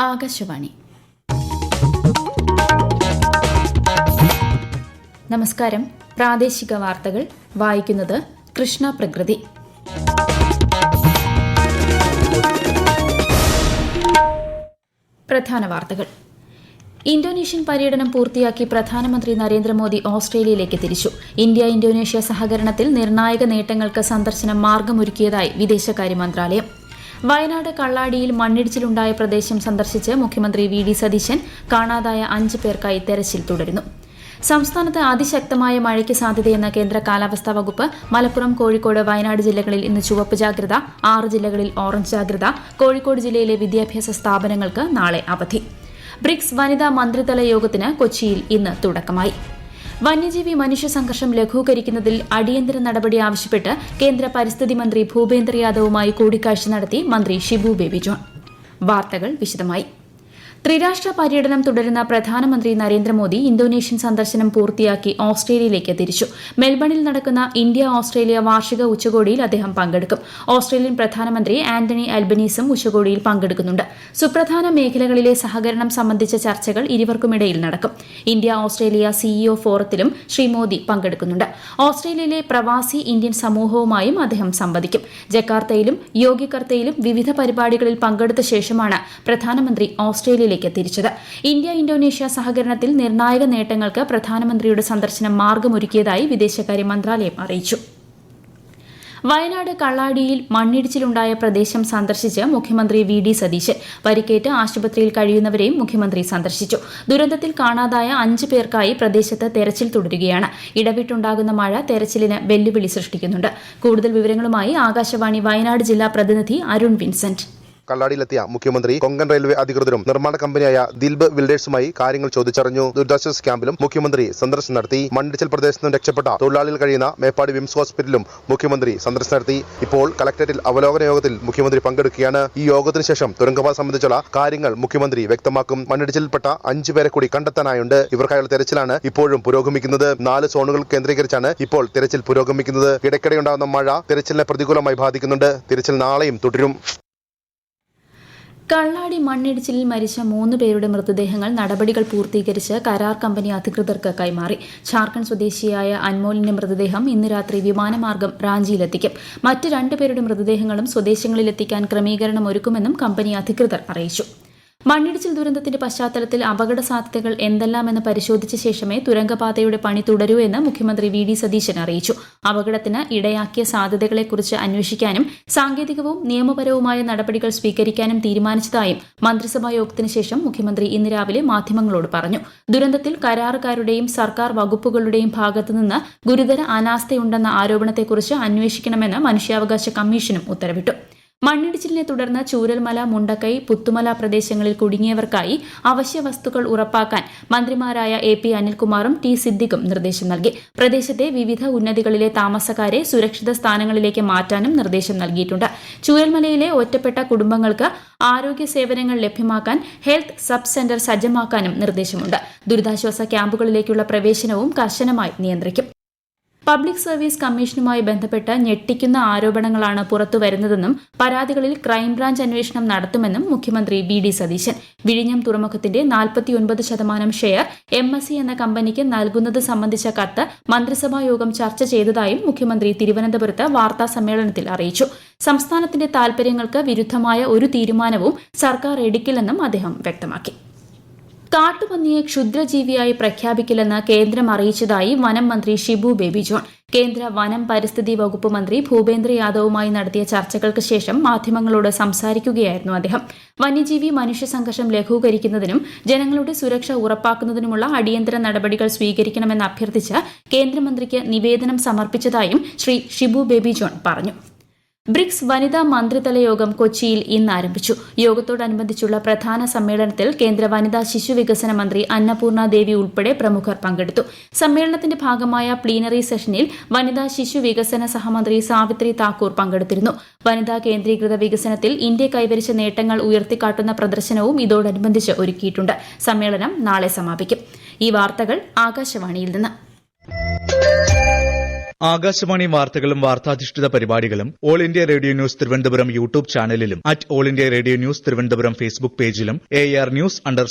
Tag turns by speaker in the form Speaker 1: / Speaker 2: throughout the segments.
Speaker 1: ആകാശവാണി. നമസ്കാരം. പ്രാദേശിക വാർത്തകൾ വായിക്കുന്നത് കൃഷ്ണ പ്രകൃതി. പ്രധാന വാർത്തകൾ. ഇന്തോനേഷ്യൻ പര്യടനം പൂർത്തിയാക്കി പ്രധാനമന്ത്രി നരേന്ദ്രമോദി ഓസ്ട്രേലിയയിലേക്ക് തിരിച്ചു. ഇന്ത്യ ഇന്തോനേഷ്യ സഹകരണത്തിൽ നിർണായക നേട്ടങ്ങൾക്ക് സന്ദർശനം മാർഗമൊരുക്കിയതായി വിദേശകാര്യ മന്ത്രാലയം. വയനാട് കള്ളാടിയിൽ മണ്ണിടിച്ചിലുണ്ടായ പ്രദേശം സന്ദർശിച്ച് മുഖ്യമന്ത്രി വി ഡി സതീശൻ കാണാതായ 5 പേർക്കായി തെരച്ചിൽ തുടരുന്നു. സംസ്ഥാനത്ത് അതിശക്തമായ മഴയ്ക്ക് സാധ്യതയെന്ന കേന്ദ്ര കാലാവസ്ഥാ വകുപ്പ്. മലപ്പുറം, കോഴിക്കോട്, വയനാട് ജില്ലകളിൽ ഇന്ന് ചുവപ്പ് ജാഗ്രത. 6 ജില്ലകളിൽ ഓറഞ്ച് ജാഗ്രത. കോഴിക്കോട് ജില്ലയിലെ വിദ്യാഭ്യാസ സ്ഥാപനങ്ങൾക്ക് നാളെ അവധി. ബ്രിക്സ് വനിതാ മന്ത്രിതല യോഗത്തിന് കൊച്ചിയിൽ ഇന്ന് തുടക്കമായി. വന്യജീവി മനുഷ്യ സംഘർഷം ലഘൂകരിക്കുന്നതിൽ അടിയന്തര നടപടി ആവശ്യപ്പെട്ട് കേന്ദ്ര പരിസ്ഥിതി മന്ത്രി ഭൂപേന്ദ്ര യാദവുമായി കൂടിക്കാഴ്ച നടത്തി മന്ത്രി ഷിബു ബേബി ജോൺ. വാർത്തകൾ വിശദമായി. ത്രിരാഷ്ട്ര പര്യടനം തുടരുന്ന പ്രധാനമന്ത്രി നരേന്ദ്രമോദി ഇന്തോനേഷ്യൻ സന്ദർശനം പൂർത്തിയാക്കി ഓസ്ട്രേലിയയിലേക്ക് തിരിച്ചു. മെൽബണിൽ നടക്കുന്ന ഇന്ത്യ ഓസ്ട്രേലിയ വാർഷിക ഉച്ചകോടിയിൽ അദ്ദേഹം പങ്കെടുക്കും. ഓസ്ട്രേലിയൻ പ്രധാനമന്ത്രി ആന്റണി അൽബനീസും ഉച്ചകോടിയിൽ പങ്കെടുക്കുന്നുണ്ട്. സുപ്രധാന മേഖലകളിലെ സഹകരണം സംബന്ധിച്ച ചർച്ചകൾ ഇരുവർക്കുമിടയിൽ നടക്കും. ഇന്ത്യ ഓസ്ട്രേലിയ സിഇഒ ഫോറത്തിലും ശ്രീ മോദി പങ്കെടുക്കുന്നുണ്ട്. ഓസ്ട്രേലിയയിലെ പ്രവാസി ഇന്ത്യൻ സമൂഹവുമായും അദ്ദേഹം സംവദിക്കും. ജക്കാർത്തയിലും യോഗ്യകർത്തയിലും വിവിധ പരിപാടികളിൽ പങ്കെടുത്ത ശേഷമാണ് പ്രധാനമന്ത്രി ഓസ്ട്രേലിയയിലേക്ക് തിരിച്ചത്. ഇന്ത്യ ഇന്തോനേഷ്യ സഹകരണത്തിൽ നിർണായക നേട്ടങ്ങൾക്ക് പ്രധാനമന്ത്രിയുടെ സന്ദർശനം മാർഗമൊരുക്കിയതായി വിദേശകാര്യ മന്ത്രാലയം അറിയിച്ചു. വയനാട് കള്ളാടിയിൽ മണ്ണിടിച്ചിലുണ്ടായ പ്രദേശം സന്ദർശിച്ച് മുഖ്യമന്ത്രി വി ഡി സതീശൻ. പരിക്കേറ്റ് ആശുപത്രിയിൽ കഴിയുന്നവരെയും മുഖ്യമന്ത്രി സന്ദർശിച്ചു. ദുരന്തത്തിൽ കാണാതായ 5 പേർക്കായി പ്രദേശത്ത് തെരച്ചിൽ തുടരുകയാണ്. ഇടവിട്ടുണ്ടാകുന്ന മഴ തെരച്ചിലിന് വെല്ലുവിളി സൃഷ്ടിക്കുന്നുണ്ട്. കൂടുതൽ വിവരങ്ങളുമായി ആകാശവാണി വയനാട് ജില്ലാ പ്രതിനിധി അരുൺ വിൻസെന്റ്.
Speaker 2: കള്ളാടിയിലെത്തിയ മുഖ്യമന്ത്രി കൊങ്കൺ റെയിൽവേ അധികൃതരും നിർമ്മാണ കമ്പനിയായ ദിൽബ് ബിൽഡേഴ്സുമായി കാര്യങ്ങൾ ചോദിച്ചറിഞ്ഞു. ദുരിതാശ്വാസ ക്യാമ്പിലും മുഖ്യമന്ത്രി സന്ദർശനം നടത്തി. മണ്ണിടിച്ചിൽ പ്രദേശത്ത് നിന്ന് രക്ഷപ്പെട്ട തൊഴിലാളികൾ കഴിയുന്ന മേപ്പാടി വിംസ് ഹോസ്പിറ്റലിലും മുഖ്യമന്ത്രി സന്ദർശനം നടത്തി. ഇപ്പോൾ കളക്ടറേറ്റിൽ അവലോകന യോഗത്തിൽ മുഖ്യമന്ത്രി പങ്കെടുക്കുകയാണ്. ഈ യോഗത്തിന് ശേഷം തുരങ്കപാത സംബന്ധിച്ചുള്ള കാര്യങ്ങൾ മുഖ്യമന്ത്രി വ്യക്തമാക്കും. മണ്ണിടിച്ചിൽപ്പെട്ട 5 പേരെ കൂടി കണ്ടെത്താനായുണ്ട്. ഇവർക്കായുള്ള തെരച്ചിലാണ് ഇപ്പോഴും പുരോഗമിക്കുന്നത്. 4 സോണുകൾ കേന്ദ്രീകരിച്ചാണ് ഇപ്പോൾ തെരച്ചിൽ പുരോഗമിക്കുന്നത്. ഇടയ്ക്കിടെയുണ്ടാകുന്ന മഴ തെരച്ചിലിനെ പ്രതികൂലമായി ബാധിക്കുന്നുണ്ട്. തെരച്ചിൽ നാളെയും തുടരും.
Speaker 1: കള്ളാടി മണ്ണിടിച്ചിലിൽ മരിച്ച 3 പേരുടെ മൃതദേഹങ്ങൾ നടപടികൾ പൂർത്തീകരിച്ച് കരാർ കമ്പനി അധികൃതർക്ക് കൈമാറി. ഝാർഖണ്ഡ് സ്വദേശിയായ അൻമോലിന്റെ മൃതദേഹം ഇന്ന് രാത്രി വിമാനമാർഗം റാഞ്ചിയിലെത്തിക്കും. മറ്റ് 2 പേരുടെ മൃതദേഹങ്ങളും സ്വദേശങ്ങളിലെത്തിക്കാൻ ക്രമീകരണം ഒരുക്കുമെന്നും കമ്പനി അധികൃതർ അറിയിച്ചു. മണ്ണിടിച്ചിൽ ദുരന്തത്തിന്റെ പശ്ചാത്തലത്തിൽ അപകട സാധ്യതകൾ എന്തെല്ലാമെന്ന് പരിശോധിച്ച ശേഷമേ തുരങ്കപാതയുടെ പണി തുടരൂ എന്ന് മുഖ്യമന്ത്രി വി ഡി സതീശൻ അറിയിച്ചു. അപകടത്തിന് ഇടയാക്കിയ സാധ്യതകളെക്കുറിച്ച് അന്വേഷിക്കാനും സാങ്കേതികവും നിയമപരവുമായ നടപടികൾ സ്വീകരിക്കാനും തീരുമാനിച്ചതായും മന്ത്രിസഭാ യോഗത്തിന് ശേഷം മുഖ്യമന്ത്രി ഇന്ന് രാവിലെ മാധ്യമങ്ങളോട് പറഞ്ഞു. ദുരന്തത്തിൽ കരാറുകാരുടെയും സർക്കാർ വകുപ്പുകളുടെയും ഭാഗത്തുനിന്ന് ഗുരുതര അനാസ്ഥയുണ്ടെന്ന ആരോപണത്തെക്കുറിച്ച് അന്വേഷിക്കണമെന്ന് മനുഷ്യാവകാശ കമ്മീഷനും ഉത്തരവിട്ടു. മണ്ണിടിച്ചിലിനെ തുടർന്ന് ചൂരൽമല, മുണ്ടക്കൈ, പുത്തുമല പ്രദേശങ്ങളിൽ കുടുങ്ങിയവർക്കായി അവശ്യ വസ്തുക്കൾ ഉറപ്പാക്കാൻ മന്ത്രിമാരായ എ പി അനിൽകുമാറും ടി സിദ്ദിഖും നിർദ്ദേശം നൽകി. പ്രദേശത്തെ വിവിധ ഉന്നതികളിലെ താമസക്കാരെ സുരക്ഷിത സ്ഥാനങ്ങളിലേക്ക് മാറ്റാനും നിർദ്ദേശം നൽകിയിട്ടുണ്ട്. ചൂരൽമലയിലെ ഒറ്റപ്പെട്ട കുടുംബങ്ങൾക്ക് ആരോഗ്യ സേവനങ്ങൾ ലഭ്യമാക്കാൻ ഹെൽത്ത് സബ് സെന്റർ സജ്ജമാക്കാനും നിർദ്ദേശമുണ്ട്. ദുരിതാശ്വാസ ക്യാമ്പുകളിലേക്കുള്ള പ്രവേശനവും കർശനമായി നിയന്ത്രിക്കും. പബ്ലിക് സർവീസ് കമ്മീഷനുമായി ബന്ധപ്പെട്ട് ഞെട്ടിക്കുന്ന ആരോപണങ്ങളാണ് പുറത്തുവരുന്നതെന്നും പരാതികളിൽ ക്രൈംബ്രാഞ്ച് അന്വേഷണം നടത്തുമെന്നും മുഖ്യമന്ത്രി വി ഡി സതീശൻ. വിഴിഞ്ഞം തുറമുഖത്തിന്റെ 49% ഷെയർ MSC എന്ന കമ്പനിക്ക് നൽകുന്നത് സംബന്ധിച്ച കത്ത് മന്ത്രിസഭാ യോഗം ചർച്ച ചെയ്തതായും മുഖ്യമന്ത്രി തിരുവനന്തപുരത്ത് വാർത്താ സമ്മേളനത്തിൽ അറിയിച്ചു. സംസ്ഥാനത്തിന്റെ താൽപര്യങ്ങൾക്ക് വിരുദ്ധമായ ഒരു തീരുമാനവും സർക്കാർ എടുക്കില്ലെന്നും അദ്ദേഹം വ്യക്തമാക്കി. കാട്ടുപന്നിയെ ക്ഷുദ്രജീവിയായി പ്രഖ്യാപിക്കില്ലെന്ന് കേന്ദ്രം അറിയിച്ചതായി വനം മന്ത്രി ഷിബു ബേബി ജോൺ. കേന്ദ്ര വനം പരിസ്ഥിതി വകുപ്പ് മന്ത്രി ഭൂപേന്ദ്ര യാദവുമായി നടത്തിയ ചർച്ചകൾക്ക് ശേഷം മാധ്യമങ്ങളോട് സംസാരിക്കുകയായിരുന്നു അദ്ദേഹം. വന്യജീവി മനുഷ്യ സംഘർഷം ലഘൂകരിക്കുന്നതിനും ജനങ്ങളുടെ സുരക്ഷ ഉറപ്പാക്കുന്നതിനുമുള്ള അടിയന്തര നടപടികൾ സ്വീകരിക്കണമെന്ന് അഭ്യർത്ഥിച്ച് കേന്ദ്രമന്ത്രിക്ക് നിവേദനം സമർപ്പിച്ചതായും ശ്രീ ഷിബു ബേബി ജോൺ പറഞ്ഞു. ബ്രിക്സ് വനിതാ മന്ത്രിതല യോഗം കൊച്ചിയിൽ ഇന്ന് ആരംഭിച്ചു. യോഗത്തോടനുബന്ധിച്ചുള്ള പ്രധാന സമ്മേളനത്തിൽ കേന്ദ്ര വനിതാ ശിശു വികസന മന്ത്രി അന്നപൂർണ ദേവി ഉൾപ്പെടെ പ്രമുഖർ പങ്കെടുത്തു. സമ്മേളനത്തിന്റെ ഭാഗമായ പ്ലീനറി സെഷനിൽ വനിതാ ശിശു വികസന സഹമന്ത്രി സാവിത്രി താക്കൂർ പങ്കെടുത്തിരുന്നു. വനിതാ കേന്ദ്രീകൃത വികസനത്തിൽ ഇന്ത്യ കൈവരിച്ച നേട്ടങ്ങൾ ഉയർത്തിക്കാട്ടുന്ന പ്രദർശനവും ഇതോടനുബന്ധിച്ച് ഒരുക്കിയിട്ടുണ്ട്. സമ്മേളനം നാളെ സമാപിക്കും. ഈ വാർത്തകൾ ആകാശവാണിയിൽ നിന്ന്.
Speaker 3: ആകാശവാണി വാർത്തകളും വാർത്താധിഷ്ഠിത പരിപാടികളും All India Radio News Thiruvananthapuram YouTube ചാനലിലും @All India Radio News Thiruvananthapuram Facebook പേജിലും AR News_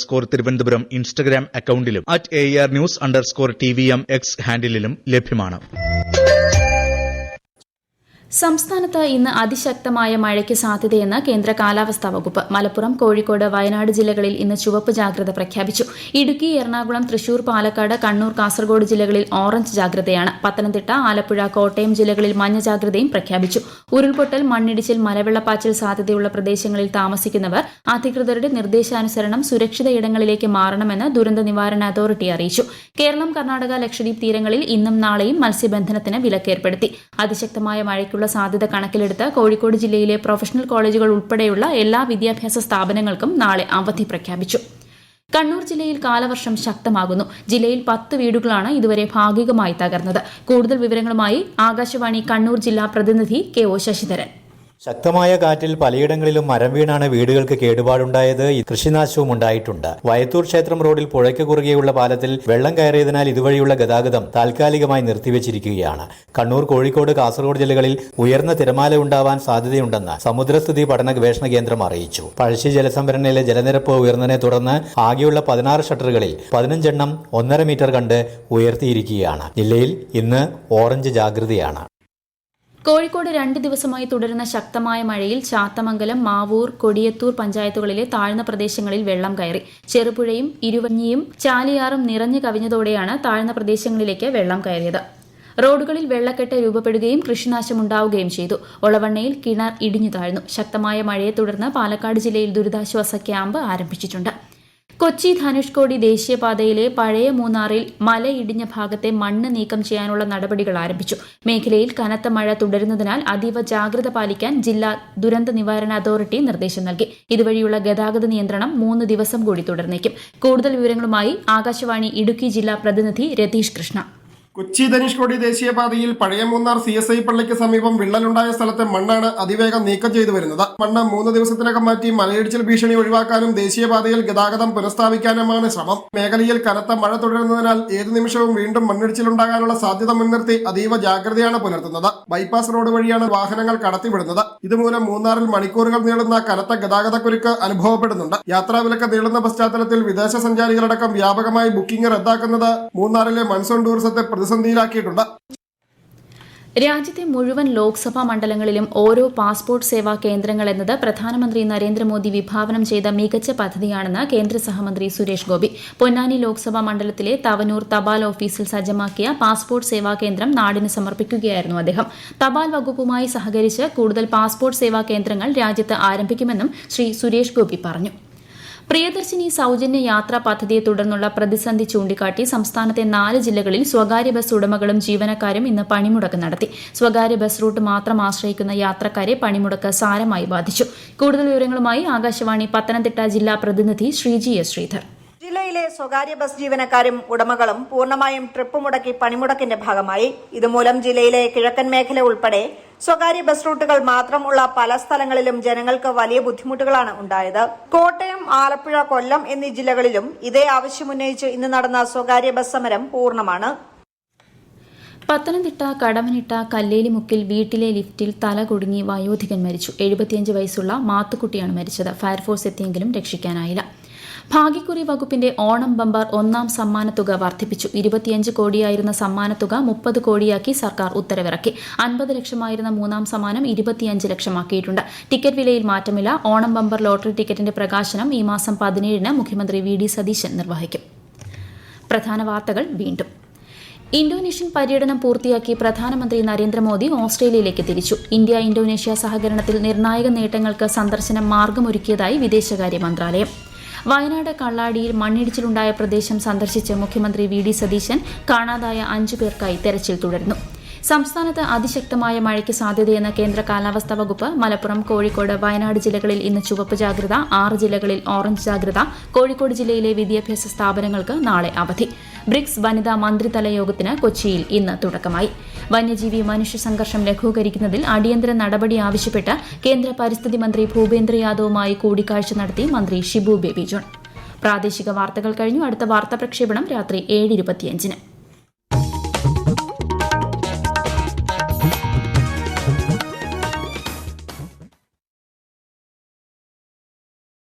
Speaker 3: തിരുവനന്തപുരം ഇൻസ്റ്റഗ്രാം അക്കൌണ്ടിലും @AR News_TVM X ഹാൻഡിലും ലഭ്യമാണ്.
Speaker 1: സംസ്ഥാനത്ത് ഇന്ന് അതിശക്തമായ മഴയ്ക്ക് സാധ്യതയെന്ന് കേന്ദ്ര കാലാവസ്ഥാ വകുപ്പ്. മലപ്പുറം, കോഴിക്കോട്, വയനാട് ജില്ലകളിൽ ഇന്ന് ചുവപ്പ് ജാഗ്രത പ്രഖ്യാപിച്ചു. ഇടുക്കി, എറണാകുളം, തൃശൂർ, പാലക്കാട്, കണ്ണൂർ, കാസർഗോഡ് ജില്ലകളിൽ ഓറഞ്ച് ജാഗ്രതയാണ്. പത്തനംതിട്ട, ആലപ്പുഴ, കോട്ടയം ജില്ലകളിൽ മഞ്ഞ ജാഗ്രതയും പ്രഖ്യാപിച്ചു. ഉരുൾപൊട്ടൽ, മണ്ണിടിച്ചിൽ, മലവെള്ളപ്പാച്ചിൽ സാധ്യതയുള്ള പ്രദേശങ്ങളിൽ താമസിക്കുന്നവർ അധികൃതരുടെ നിർദ്ദേശാനുസരണം സുരക്ഷിത ഇടങ്ങളിലേക്ക് മാറണമെന്ന് ദുരന്ത നിവാരണ അതോറിറ്റി അറിയിച്ചു. കേരളം, കർണാടക, ലക്ഷദ്വീപ് തീരങ്ങളിൽ ഇന്നും നാളെയും മത്സ്യബന്ധനത്തിന് വിലക്കേർപ്പെടുത്തി. അതിശക്തമായ മഴയ്ക്കുള്ള സാധ്യത കണക്കിലെടുത്ത് കോഴിക്കോട് ജില്ലയിലെ പ്രൊഫഷണൽ കോളേജുകൾ ഉൾപ്പെടെയുള്ള എല്ലാ വിദ്യാഭ്യാസ സ്ഥാപനങ്ങൾക്കും നാളെ അവധി പ്രഖ്യാപിച്ചു. കണ്ണൂർ ജില്ലയിൽ കാലവർഷം ശക്തമാകുന്നു. ജില്ലയിൽ 10 വീടുകളാണ് ഇതുവരെ ഭാഗികമായി തകർന്നത്. കൂടുതൽ വിവരങ്ങളുമായി ആകാശവാണി കണ്ണൂർ ജില്ലാ പ്രതിനിധി KO ശശിധരൻ.
Speaker 4: ശക്തമായ കാറ്റിൽ പലയിടങ്ങളിലും മരം വീണാണ് വീടുകൾക്ക് കേടുപാടുണ്ടായത്. കൃഷിനാശവും ഉണ്ടായിട്ടുണ്ട്. വയത്തൂർ ക്ഷേത്രം റോഡിൽ പുഴയ്ക്ക് കുറുകെയുള്ള പാലത്തിൽ വെള്ളം കയറിയതിനാൽ ഇതുവഴിയുള്ള ഗതാഗതം താൽക്കാലികമായി നിർത്തിവച്ചിരിക്കുകയാണ്. കണ്ണൂർ, കോഴിക്കോട്, കാസർഗോഡ് ജില്ലകളിൽ ഉയർന്ന തിരമാല ഉണ്ടാവാൻ സാധ്യതയുണ്ടെന്ന് സമുദ്രസ്ഥിതി പഠന ഗവേഷണ കേന്ദ്രം അറിയിച്ചു. പഴശ്ശി ജലസംഭരണിയിലെ ജലനിരപ്പ് ഉയർന്നതിനെ തുടർന്ന് ആകെയുള്ള 16 ഷട്ടറുകളിൽ 15 എണ്ണം 1.5 മീറ്റർ കണ്ട് ഉയർത്തിയിരിക്കുകയാണ്. ജില്ലയിൽ ഇന്ന് ഓറഞ്ച് ജാഗ്രതയാണ്.
Speaker 1: കോഴിക്കോട് 2 ദിവസമായി തുടരുന്ന ശക്തമായ മഴയിൽ ചാത്തമംഗലം, മാവൂർ, കൊടിയത്തൂർ പഞ്ചായത്തുകളിലെ താഴ്ന്ന പ്രദേശങ്ങളിൽ വെള്ളം കയറി. ചെറുപുഴയും ഇരുവഞ്ഞിയും ചാലിയാറും നിറഞ്ഞു കവിഞ്ഞതോടെയാണ് താഴ്ന്ന പ്രദേശങ്ങളിലേക്ക് വെള്ളം കയറിയത്. റോഡുകളിൽ വെള്ളക്കെട്ട് രൂപപ്പെടുകയും കൃഷിനാശമുണ്ടാവുകയും ചെയ്തു. ഒളവണ്ണയിൽ കിണർ ഇടിഞ്ഞു താഴ്ന്നു. ശക്തമായ മഴയെ തുടർന്ന് പാലക്കാട് ജില്ലയിൽ ദുരിതാശ്വാസ ക്യാമ്പ് ആരംഭിച്ചിട്ടുണ്ട്. കൊച്ചി ധനുഷ്കോടി ദേശീയപാതയിലെ പഴയ മൂന്നാറിൽ മലയിടിഞ്ഞ ഭാഗത്തെ മണ്ണ് നീക്കം ചെയ്യാനുള്ള നടപടികൾ ആരംഭിച്ചു. മേഖലയിൽ കനത്ത മഴ തുടരുന്നതിനാൽ അതീവ ജാഗ്രത പാലിക്കാൻ ജില്ലാ ദുരന്ത നിവാരണ അതോറിറ്റി നിർദ്ദേശം നൽകി. ഇതുവഴിയുള്ള ഗതാഗത നിയന്ത്രണം 3 ദിവസം കൂടി തുടർന്നേക്കും. കൂടുതൽ വിവരങ്ങളുമായി ആകാശവാണി ഇടുക്കി ജില്ലാ പ്രതിനിധി രതീഷ് കൃഷ്ണ.
Speaker 5: കൊച്ചി ധനുഷ്കോടി ദേശീയപാതയിൽ പഴയ മൂന്നാർ CSI പള്ളിക്ക് സമീപം വിള്ളലുണ്ടായ സ്ഥലത്തെ മണ്ണാണ് അതിവേഗം നീക്കം ചെയ്തു വരുന്നത്. മണ്ണ് 3 ദിവസത്തിനകം മാറ്റി മലയിടിച്ചിൽ ഭീഷണി ഒഴിവാക്കാനും ദേശീയപാതയിൽ ഗതാഗതം പുനഃസ്ഥാപിക്കാനുമാണ് ശ്രമം. മേഖലയിൽ കനത്ത മഴ തുടരുന്നതിനാൽ ഏതു നിമിഷവും വീണ്ടും മണ്ണിടിച്ചിലുണ്ടാകാനുള്ള സാധ്യത മുൻനിർത്തി അതീവ ജാഗ്രതയാണ് പുലർത്തുന്നത്. ബൈപ്പാസ് റോഡ് വഴിയാണ് വാഹനങ്ങൾ കടത്തിവിടുന്നത്. ഇതുമൂലം മൂന്നാറിൽ മണിക്കൂറുകൾ നീളുന്ന കനത്ത ഗതാഗതക്കുരുക്ക് അനുഭവപ്പെടുന്നുണ്ട്. യാത്രാവിലക്ക് നീളുന്ന പശ്ചാത്തലത്തിൽ വിദേശ സഞ്ചാരികളടക്കം വ്യാപകമായി ബുക്കിംഗ് റദ്ദാക്കുന്നത് മൂന്നാറിലെ മൺസൂൺ ടൂറിസത്തെ പ്രതിസന്ധിയിലാക്കിയിട്ടുണ്ട്.
Speaker 1: രാജ്യത്തെ മുഴുവൻ ലോക്സഭാ മണ്ഡലങ്ങളിലും ഓരോ പാസ്പോർട്ട് സേവാ കേന്ദ്രങ്ങൾ എന്നത് പ്രധാനമന്ത്രി നരേന്ദ്രമോദി വിഭാവനം ചെയ്ത മികച്ച പദ്ധതിയാണെന്ന് കേന്ദ്ര സഹമന്ത്രി സുരേഷ് ഗോപി. പൊന്നാനി ലോക്സഭാ മണ്ഡലത്തിലെ തവനൂർ തപാൽ ഓഫീസിൽ സജ്ജമാക്കിയ പാസ്പോർട്ട് സേവാ കേന്ദ്രം നാടിന് സമർപ്പിക്കുകയായിരുന്നു അദ്ദേഹം. തപാൽ വകുപ്പുമായി സഹകരിച്ച് കൂടുതൽ പാസ്പോർട്ട് സേവാ കേന്ദ്രങ്ങൾ രാജ്യത്ത് ആരംഭിക്കുമെന്നും ശ്രീ സുരേഷ് ഗോപി പറഞ്ഞു. പ്രിയദർശിനി സൌജന്യ യാത്രാ പദ്ധതിയെ തുടർന്നുള്ള പ്രതിസന്ധി ചൂണ്ടിക്കാട്ടി സംസ്ഥാനത്തെ 4 ജില്ലകളിൽ സ്വകാര്യ ബസ് ഉടമകളും ജീവനക്കാരും ഇന്ന് പണിമുടക്ക് നടത്തി. സ്വകാര്യ ബസ് റൂട്ട് മാത്രം ആശ്രയിക്കുന്ന യാത്രക്കാരെ പണിമുടക്ക് സാരമായി ബാധിച്ചു. കൂടുതൽ വിവരങ്ങളുമായി ആകാശവാണി പത്തനംതിട്ട ജില്ലാ പ്രതിനിധി ശ്രീജി എസ് ശ്രീധർ.
Speaker 6: ജില്ലയിലെ സ്വകാര്യ ബസ് ജീവനക്കാരും ഉടമകളും പൂർണ്ണമായും ട്രിപ്പ് മുടക്കി പണിമുടക്കിന്റെ ഭാഗമായി. ഇതുമൂലം ജില്ലയിലെ കിഴക്കൻ മേഖല ഉൾപ്പെടെ സ്വകാര്യ ബസ് റൂട്ടുകൾ മാത്രമുള്ള പല സ്ഥലങ്ങളിലും ജനങ്ങൾക്ക് വലിയ ബുദ്ധിമുട്ടുകളാണ് ഉണ്ടായത്. കോട്ടയം, ആലപ്പുഴ, കൊല്ലം എന്നീ ജില്ലകളിലും ഇതേ ആവശ്യമുന്നയിച്ച് ഇന്ന് നടന്ന സ്വകാര്യ ബസ് സമരം പൂർണ്ണമാണ്.
Speaker 1: പത്തനംതിട്ട കടമനിട്ട കല്ലേലിമുക്കിൽ വീട്ടിലെ ലിഫ്റ്റിൽ തല കുടുങ്ങി വയോധികൻ മരിച്ചു. 75 വയസ്സുള്ള മാത്തുക്കുട്ടിയാണ് മരിച്ചത്. ഫയർഫോഴ്സ് എത്തിയെങ്കിലും രക്ഷിക്കാനായില്ല. ഭാഗ്യക്കുറി വകുപ്പിന്റെ ഓണം ബമ്പർ 1ാം സമ്മാനത്തുക വർദ്ധിപ്പിച്ചു. 25 കോടിയായിരുന്ന സമ്മാനത്തുക 30 കോടിയാക്കി സർക്കാർ ഉത്തരവിറക്കി. 50 ലക്ഷമായിരുന്ന 3ാം സമ്മാനം 25 ലക്ഷമാക്കിയിട്ടുണ്ട്. ടിക്കറ്റ് വിലയിൽ മാറ്റമില്ല. ഓണം ബമ്പർ ലോട്ടറി ടിക്കറ്റിന്റെ പ്രകാശനം ഈ മാസം 17-ന് മുഖ്യമന്ത്രി VD സതീശൻ നിർവഹിക്കും. പ്രധാന വാർത്തകൾ വീണ്ടും. ഇന്തോനേഷ്യൻ പര്യടനം പൂർത്തിയാക്കി പ്രധാനമന്ത്രി നരേന്ദ്രമോദി ഓസ്ട്രേലിയയിലേക്ക് തിരിച്ചു. ഇന്ത്യ ഇന്തോനേഷ്യ സഹകരണത്തിൽ നിർണായക നേട്ടങ്ങൾക്ക് സന്ദർശനം മാർഗമൊരുക്കിയതായി വിദേശകാര്യ മന്ത്രാലയം. വയനാട് കള്ളാടിയിൽ മണ്ണിടിച്ചിലുണ്ടായ പ്രദേശം സന്ദർശിച്ച് മുഖ്യമന്ത്രി VD സതീശൻ. കാണാതായ 5 പേർക്കായി തെരച്ചിൽ തുടരുന്നു. സംസ്ഥാനത്ത് അതിശക്തമായ മഴയ്ക്ക് സാധ്യതയെന്ന കേന്ദ്ര കാലാവസ്ഥാ വകുപ്പ്. മലപ്പുറം, കോഴിക്കോട്, വയനാട് ജില്ലകളിൽ ഇന്ന് ചുവപ്പ് ജാഗ്രത. 6 ജില്ലകളിൽ ഓറഞ്ച് ജാഗ്രത. കോഴിക്കോട് ജില്ലയിലെ വിദ്യാഭ്യാസ സ്ഥാപനങ്ങൾക്ക് നാളെ അവധി. ബ്രിക്സ് വനിതാ മന്ത്രിതല യോഗത്തിന് കൊച്ചിയിൽ ഇന്ന് തുടക്കമായി. വന്യജീവി മനുഷ്യ സംഘർഷം ലഘൂകരിക്കുന്നതിൽ അടിയന്തര നടപടി ആവശ്യപ്പെട്ട് കേന്ദ്ര പരിസ്ഥിതി മന്ത്രി ഭൂപേന്ദ്ര യാദവുമായി കൂടിക്കാഴ്ച നടത്തി മന്ത്രി ഷിബു ബേബി ജോൺ. പ്രാദേശിക വാർത്തകൾ കഴിഞ്ഞു. അടുത്ത വാർത്താ പ്രക്ഷേപണം രാത്രി 7:25-ന്.